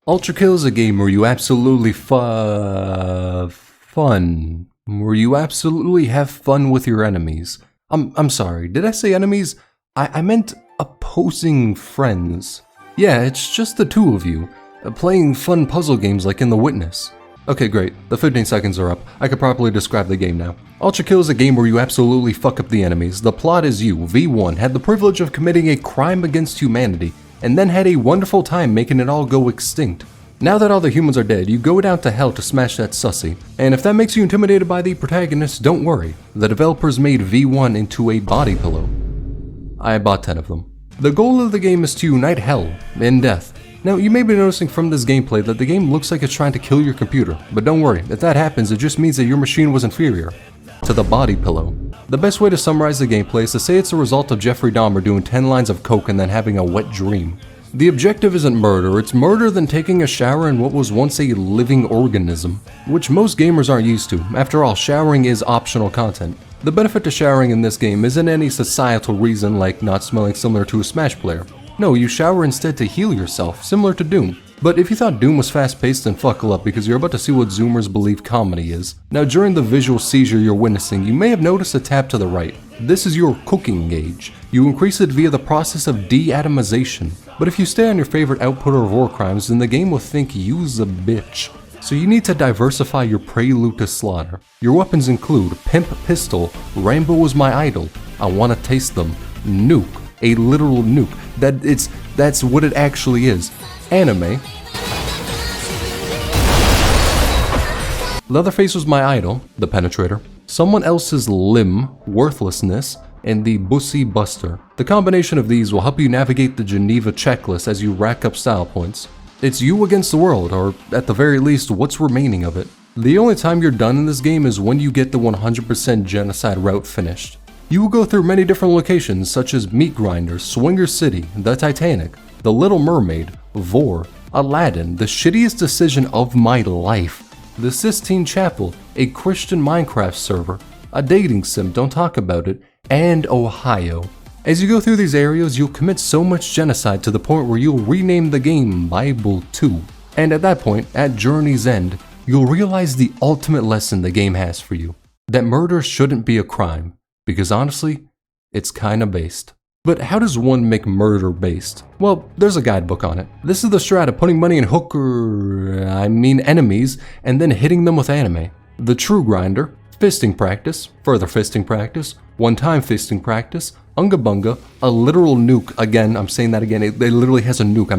Ultrakill is a game where you absolutely where you absolutely have fun with your enemies. I'm sorry, did I say enemies? I meant opposing friends. Yeah, it's just the two of you, playing fun puzzle games like in The Witness. Okay, great. The 15 seconds are up. I could properly describe the game now. Ultrakill is a game where you absolutely fuck up the enemies. The plot is you, V1, had the privilege of committing a crime against humanity, and then had a wonderful time making it all go extinct. Now that all the humans are dead, you go down to hell to smash that sussy. And if that makes you intimidated by the protagonist, don't worry. The developers made V1 into a body pillow. I bought 10 of them. The goal of the game is to unite hell and death. Now, you may be noticing from this gameplay that the game looks like it's trying to kill your computer, but don't worry, if that happens, it just means that your machine was inferior to the body pillow. The best way to summarize the gameplay is to say it's a result of Jeffrey Dahmer doing 10 lines of coke and then having a wet dream. The objective isn't murder, it's murder than taking a shower in what was once a living organism, which most gamers aren't used to. After all, showering is optional content. The benefit to showering in this game isn't any societal reason like not smelling similar to a Smash player. No, you shower instead to heal yourself, similar to Doom. But if you thought Doom was fast-paced, then fuckle up because you're about to see what Zoomers believe comedy is. Now, during the visual seizure you're witnessing, you may have noticed a tab to the right. This is your cooking gauge. You increase it via the process of de-atomization. But if you stay on your favorite outputter of war crimes, then the game will think you's a bitch. So you need to diversify your prelude to slaughter. Your weapons include Pimp Pistol, Rambo is my idol, I wanna taste them, Nuke, a literal nuke. That's what it actually is. Anime. Leatherface was my idol, the penetrator. Someone else's limb, worthlessness, and the Bussy Buster. The combination of these will help you navigate the Geneva checklist as you rack up style points. It's you against the world, or at the very least, what's remaining of it. The only time you're done in this game is when you get the 100% genocide route finished. You will go through many different locations such as Meat Grinder, Swinger City, the Titanic, the Little Mermaid, Vor, Aladdin, the shittiest decision of my life, the Sistine Chapel, a Christian Minecraft server, a dating sim, don't talk about it, and Ohio. As you go through these areas, you'll commit so much genocide to the point where you'll rename the game Bible 2. And at that point, at Journey's End, you'll realize the ultimate lesson the game has for you. That murder shouldn't be a crime. Because honestly, it's kinda based. But how does one make murder based? Well, there's a guidebook on it. This is the strat of putting money in enemies, and then hitting them with anime. The true grinder, fisting practice, further fisting practice, one-time fisting practice, Unga Bunga, a literal nuke. Again, I'm saying that again, it literally has a nuke.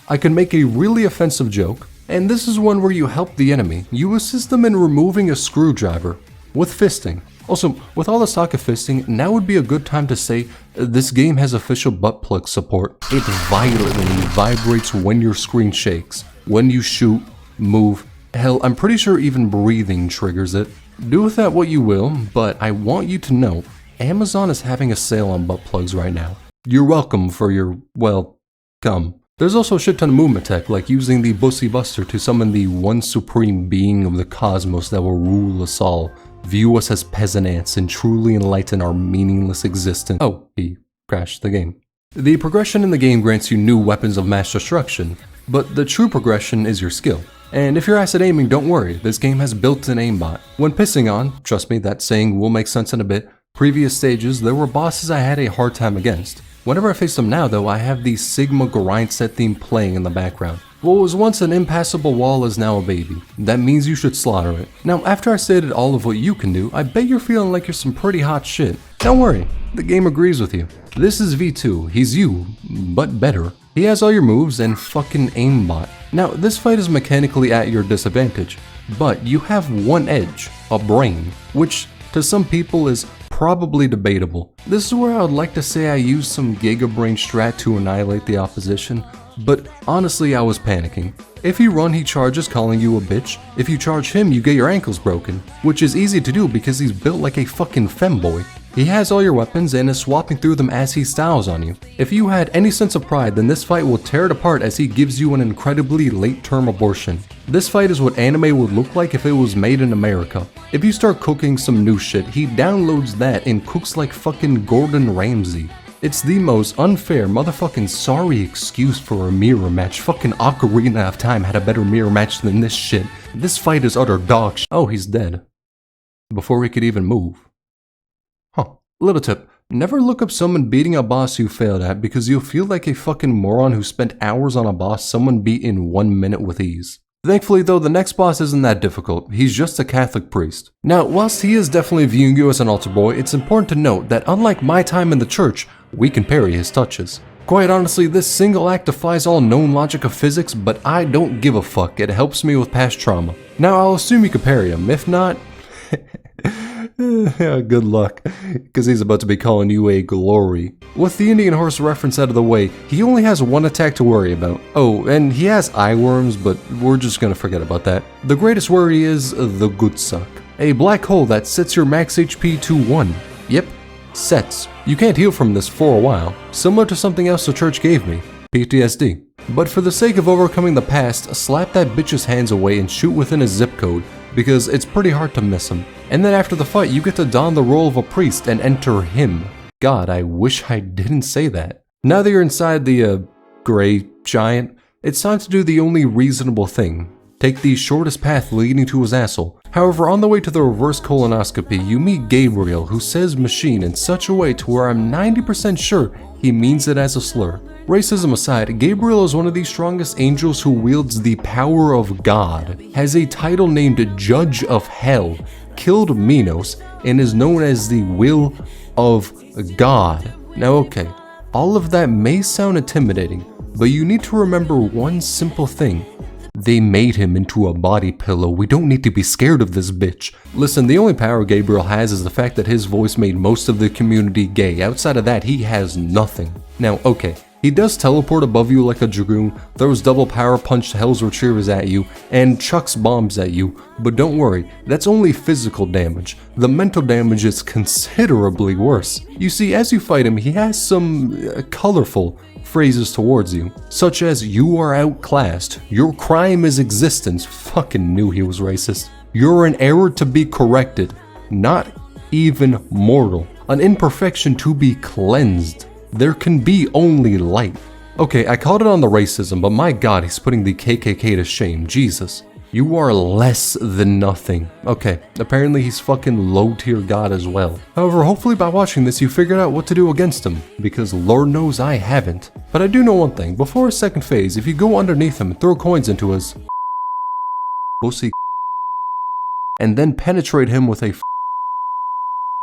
I could make a really offensive joke. And this is one where you help the enemy. You assist them in removing a screwdriver with fisting. Also, with all the talk of fisting, now would be a good time to say this game has official butt plug support. It violently vibrates when your screen shakes, when you shoot, move. Hell, I'm pretty sure even breathing triggers it. Do with that what you will, but I want you to know, Amazon is having a sale on butt plugs right now. You're welcome for your, well, come. There's also a shit ton of movement tech, like using the Bussy Buster to summon the one supreme being of the cosmos that will rule us all, view us as peasant ants, and truly enlighten our meaningless existence. Oh, he crashed the game. The progression in the game grants you new weapons of mass destruction, but the true progression is your skill. And if you're acid aiming, don't worry, this game has built-in aimbot. When pissing on, trust me, that saying will make sense in a bit, previous stages, there were bosses I had a hard time against. Whenever I face them now though, I have the Sigma grind set theme playing in the background. What was once an impassable wall is now a baby. That means you should slaughter it. Now, after I stated all of what you can do, I bet you're feeling like you're some pretty hot shit. Don't worry, the game agrees with you. This is V2, he's you, but better. He has all your moves and fucking aimbot. Now, this fight is mechanically at your disadvantage, but you have one edge, a brain, which to some people is probably debatable. This is where I would like to say I used some Giga Brain strat to annihilate the opposition, but honestly I was panicking. If you run, he charges, calling you a bitch. If you charge him, you get your ankles broken, which is easy to do because he's built like a fucking femboy. He has all your weapons and is swapping through them as he styles on you. If you had any sense of pride, then this fight will tear it apart as he gives you an incredibly late-term abortion. This fight is what anime would look like if it was made in America. If you start cooking some new shit, he downloads that and cooks like fucking Gordon Ramsay. It's the most unfair motherfucking sorry excuse for a mirror match. Fucking Ocarina of Time had a better mirror match than this shit. This fight is utter dog shit. Oh, he's dead. Before he could even move. Huh. Little tip. Never look up someone beating a boss you failed at, because you'll feel like a fucking moron who spent hours on a boss someone beat in 1 minute with ease. Thankfully though, the next boss isn't that difficult. He's just a Catholic priest. Now, whilst he is definitely viewing you as an altar boy, it's important to note that unlike my time in the church, we can parry his touches. Quite honestly, this single act defies all known logic of physics, but I don't give a fuck. It helps me with past trauma. Now, I'll assume you can parry him. If not, good luck, because he's about to be calling you a glory. With the Indian horse reference out of the way, he only has one attack to worry about. Oh, and he has eye worms, but we're just gonna forget about that. The greatest worry is the Gutsuck, a black hole that sets your max HP to 1. Yep, sets. You can't heal from this for a while, similar to something else the church gave me, PTSD. But for the sake of overcoming the past, slap that bitch's hands away and shoot within a zip code, because it's pretty hard to miss him. And then after the fight, you get to don the role of a priest and enter him. God, I wish I didn't say that. Now that you're inside the, gray giant, it's time to do the only reasonable thing. Take the shortest path leading to his asshole. However, on the way to the reverse colonoscopy, you meet Gabriel, who says machine in such a way to where I'm 90% sure he means it as a slur. Racism aside, Gabriel is one of the strongest angels who wields the power of God, has a title named Judge of Hell, killed Minos, and is known as the Will of God. Now okay, all of that may sound intimidating, but you need to remember one simple thing. They made him into a body pillow. We don't need to be scared of this bitch. Listen, the only power Gabriel has is the fact that his voice made most of the community gay. Outside of that, he has nothing. Now, okay, he does teleport above you like a dragoon, throws double power punch Hell's Retrievers at you, and chucks bombs at you, but don't worry, that's only physical damage. The mental damage is considerably worse. You see, as you fight him, he has some colorful phrases towards you, such as "you are outclassed," "your crime is existence," fucking knew he was racist, "you're an error to be corrected," "not even mortal," "an imperfection to be cleansed," "there can be only light." Okay, I called it on the racism, but my god, he's putting the KKK to shame, Jesus. "You are less than nothing." Okay, apparently he's fucking low tier god as well. However, hopefully by watching this you figured out what to do against him, because Lord knows I haven't. But I do know one thing, before his second phase, if you go underneath him and throw coins into his pussy and then penetrate him with a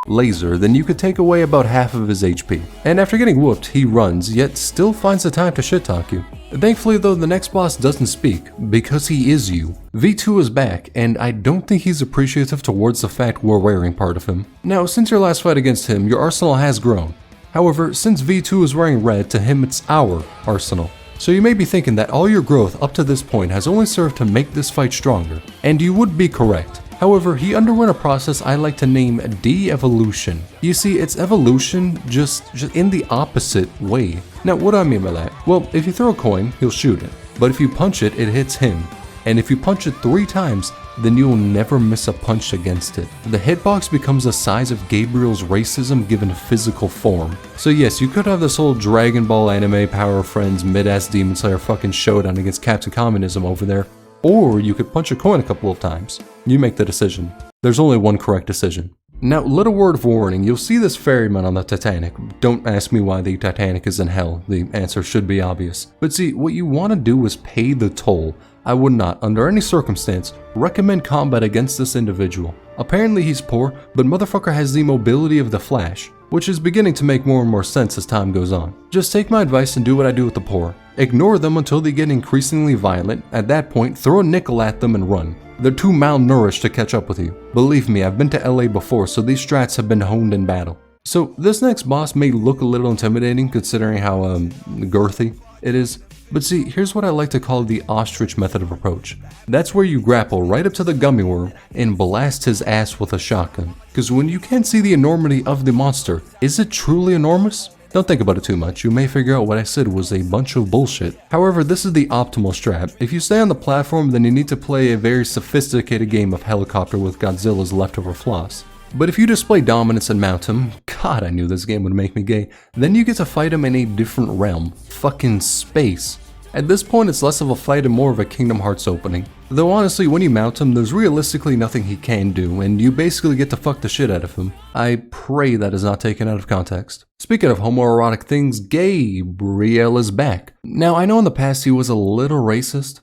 laser, then you could take away about half of his HP. And after getting whooped, he runs, yet still finds the time to shit talk you. Thankfully though, the next boss doesn't speak, because he is you. V2 is back, and I don't think he's appreciative towards the fact we're wearing part of him. Now, since your last fight against him, your arsenal has grown. However, since V2 is wearing red, to him it's our arsenal. So you may be thinking that all your growth up to this point has only served to make this fight stronger, and you would be correct. However, he underwent a process I like to name de-evolution. You see, it's evolution just in the opposite way. Now, what do I mean by that? Well, if you throw a coin, he'll shoot it. But if you punch it, it hits him. And if you punch it 3 times, then you'll never miss a punch against it. The hitbox becomes the size of Gabriel's racism given physical form. So yes, you could have this whole Dragon Ball anime Power of Friends mid-ass Demon Slayer fucking showdown against Captain Communism over there. Or you could punch a coin a couple of times. You make the decision. There's only one correct decision. Now, little word of warning, you'll see this ferryman on the Titanic. Don't ask me why the Titanic is in hell, the answer should be obvious. But see, what you want to do is pay the toll. I would not, under any circumstance, recommend combat against this individual. Apparently he's poor, but motherfucker has the mobility of the Flash, which is beginning to make more and more sense as time goes on. Just take my advice and do what I do with the poor. Ignore them until they get increasingly violent. At that point, throw a nickel at them and run. They're too malnourished to catch up with you. Believe me, I've been to LA before, so these strats have been honed in battle. So this next boss may look a little intimidating considering how girthy it is. But see, here's what I like to call the ostrich method of approach. That's where you grapple right up to the gummy worm and blast his ass with a shotgun. Cause when you can't see the enormity of the monster, is it truly enormous? Don't think about it too much, you may figure out what I said was a bunch of bullshit. However, this is the optimal strat. If you stay on the platform, then you need to play a very sophisticated game of helicopter with Godzilla's leftover floss. But if you display dominance and mount him, God, I knew this game would make me gay. Then you get to fight him in a different realm. Fucking space. At this point, it's less of a fight and more of a Kingdom Hearts opening. Though honestly, when you mount him, there's realistically nothing he can do, and you basically get to fuck the shit out of him. I pray that is not taken out of context. Speaking of homoerotic things, Gabriel is back. Now, I know in the past he was a little racist.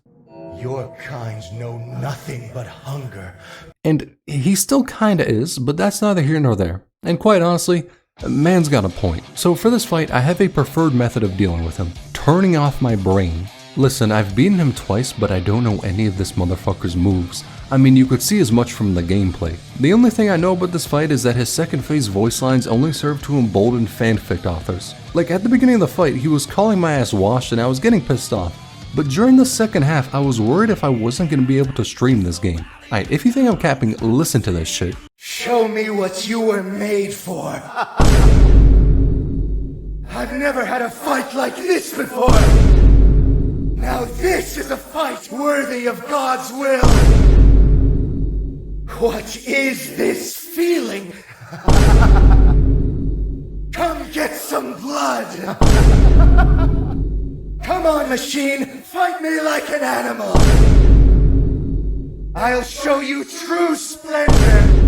Your kind know nothing but hunger. And he still kinda is, but that's neither here nor there. And quite honestly, man's got a point. So for this fight, I have a preferred method of dealing with him. Turning off my brain. Listen, I've beaten him twice, but I don't know any of this motherfucker's moves. I mean, you could see as much from the gameplay. The only thing I know about this fight is that his second phase voice lines only serve to embolden fanfic authors. Like, at the beginning of the fight, he was calling my ass washed and I was getting pissed off. But during the second half, I was worried if I wasn't going to be able to stream this game. Alright, if you think I'm capping, listen to this shit. Show me what you were made for. I've never had a fight like this before. Now this is a fight worthy of God's will. What is this feeling? Come get some blood. Come on, machine, fight me like an animal. I'll show you true splendor.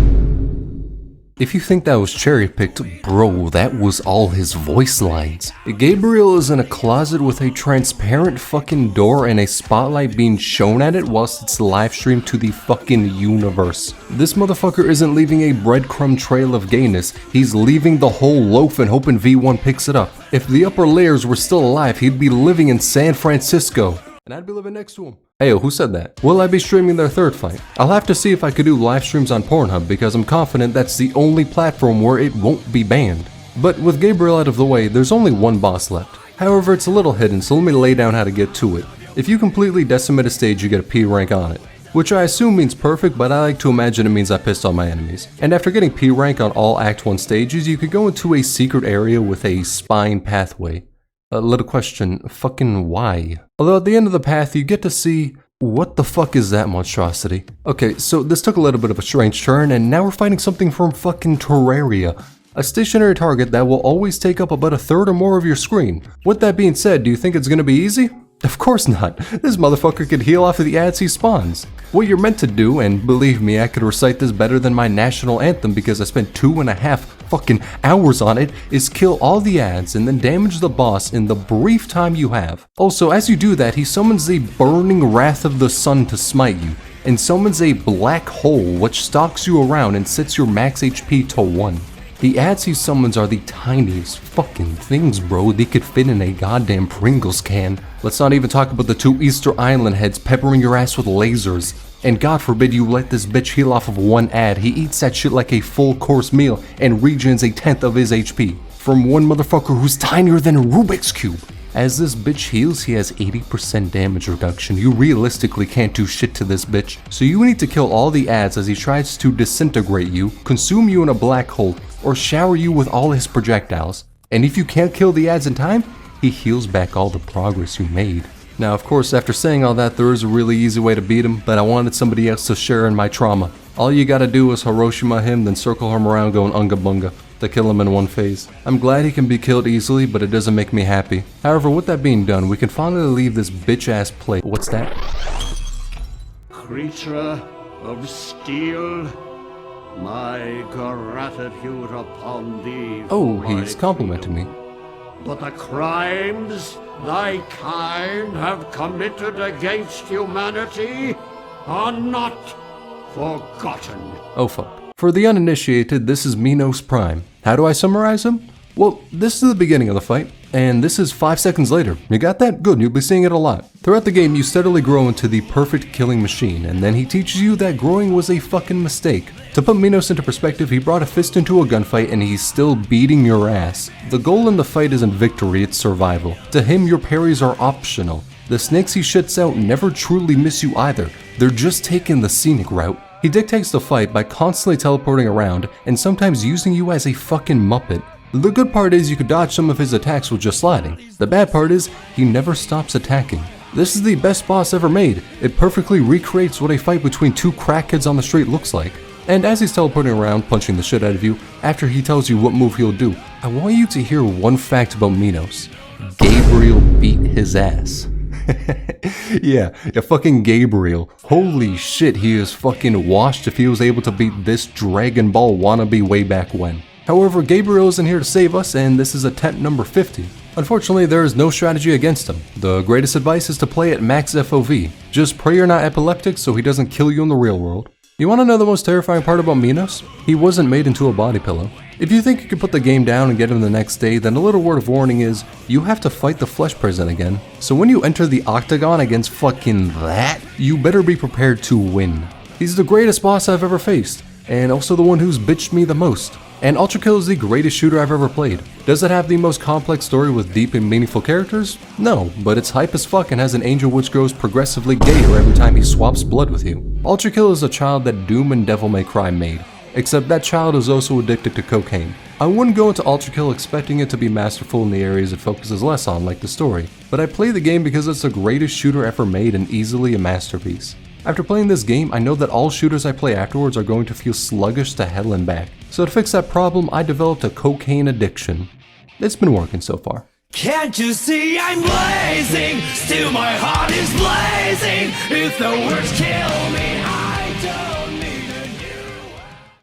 If you think that was cherry-picked, bro, that was all his voice lines. Gabriel is in a closet with a transparent fucking door and a spotlight being shown at it whilst it's live streamed to the fucking universe. This motherfucker isn't leaving a breadcrumb trail of gayness, he's leaving the whole loaf and hoping V1 picks it up. If the upper layers were still alive, he'd be living in San Francisco. And I'd be living next to him. Ayo, who said that? Will I be streaming their third fight? I'll have to see if I could do live streams on Pornhub because I'm confident that's the only platform where it won't be banned. But with Gabriel out of the way, there's only one boss left. However, it's a little hidden, so let me lay down how to get to it. If you completely decimate a stage, you get a P rank on it. Which I assume means perfect, but I like to imagine it means I pissed all my enemies. And after getting P rank on all Act 1 stages, you could go into a secret area with a spine pathway. A little question, fucking why? Although at the end of the path, you get to see, what the fuck is that monstrosity? Okay, so this took a little bit of a strange turn, and now we're fighting something from fucking Terraria. A stationary target that will always take up about a third or more of your screen. With that being said, do you think it's gonna be easy? Of course not. This motherfucker could heal off of the ads he spawns. What you're meant to do, and believe me, I could recite this better than my national anthem because I spent 2.5 fucking hours on it, is kill all the ads and then damage the boss in the brief time you have. Also, as you do that, he summons the burning wrath of the sun to smite you, and summons a black hole which stalks you around and sets your max HP to 1. The ads he summons are the tiniest fucking things, bro. They could fit in a goddamn Pringles can. Let's not even talk about the 2 Easter Island heads peppering your ass with lasers. And God forbid you let this bitch heal off of 1 ad. He eats that shit like a full course meal and regens 1/10 of his HP. From one motherfucker who's tinier than a Rubik's Cube. As this bitch heals, he has 80% damage reduction. You realistically can't do shit to this bitch. So you need to kill all the ads as he tries to disintegrate you, consume you in a black hole, or shower you with all his projectiles. And if you can't kill the ads in time, he heals back all the progress you made. Now, of course, after saying all that, there is a really easy way to beat him, but I wanted somebody else to share in my trauma. All you gotta do is Hiroshima him, then circle him around going unga bunga to kill him in one phase. I'm glad he can be killed easily, but it doesn't make me happy. However, with that being done, we can finally leave this bitch-ass place. What's that? Creature of steel, my gratitude upon thee. Oh, he's complimenting me. But the crimes thy kind have committed against humanity are not forgotten. Oh fuck. For the uninitiated, this is Minos Prime. How do I summarize him? Well, this is the beginning of the fight, and this is 5 seconds later. You got that? Good, you'll be seeing it a lot. Throughout the game, you steadily grow into the perfect killing machine, and then he teaches you that growing was a fucking mistake. To put Minos into perspective, he brought a fist into a gunfight and he's still beating your ass. The goal in the fight isn't victory, it's survival. To him, your parries are optional. The snakes he shits out never truly miss you either. They're just taking the scenic route. He dictates the fight by constantly teleporting around and sometimes using you as a fucking muppet. The good part is you could dodge some of his attacks with just sliding. The bad part is he never stops attacking. This is the best boss ever made. It perfectly recreates what a fight between 2 crackheads on the street looks like. And as he's teleporting around, punching the shit out of you, after he tells you what move he'll do, I want you to hear one fact about Minos. Gabriel beat his ass. yeah, fucking Gabriel. Holy shit, he is fucking washed if he was able to beat this Dragon Ball wannabe way back when. However, Gabriel isn't here to save us, and this is attempt number 50. Unfortunately, there is no strategy against him. The greatest advice is to play at max FOV. Just pray you're not epileptic so he doesn't kill you in the real world. You wanna know the most terrifying part about Minos? He wasn't made into a body pillow. If you think you can put the game down and get him the next day, then a little word of warning is, you have to fight the flesh prison again. So when you enter the octagon against fucking that, you better be prepared to win. He's the greatest boss I've ever faced, and also the one who's bitched me the most. And Ultrakill is the greatest shooter I've ever played. Does it have the most complex story with deep and meaningful characters? No, but it's hype as fuck and has an angel which grows progressively gayer every time he swaps blood with you. Ultrakill is a child that Doom and Devil May Cry made, except that child is also addicted to cocaine. I wouldn't go into Ultrakill expecting it to be masterful in the areas it focuses less on, like the story, but I play the game because it's the greatest shooter ever made and easily a masterpiece. After playing this game, I know that all shooters I play afterwards are going to feel sluggish to hell and back. So to fix that problem, I developed a cocaine addiction. It's been working so far. Can't you see I'm blazing? Still my heart is blazing. If the words kill me, I don't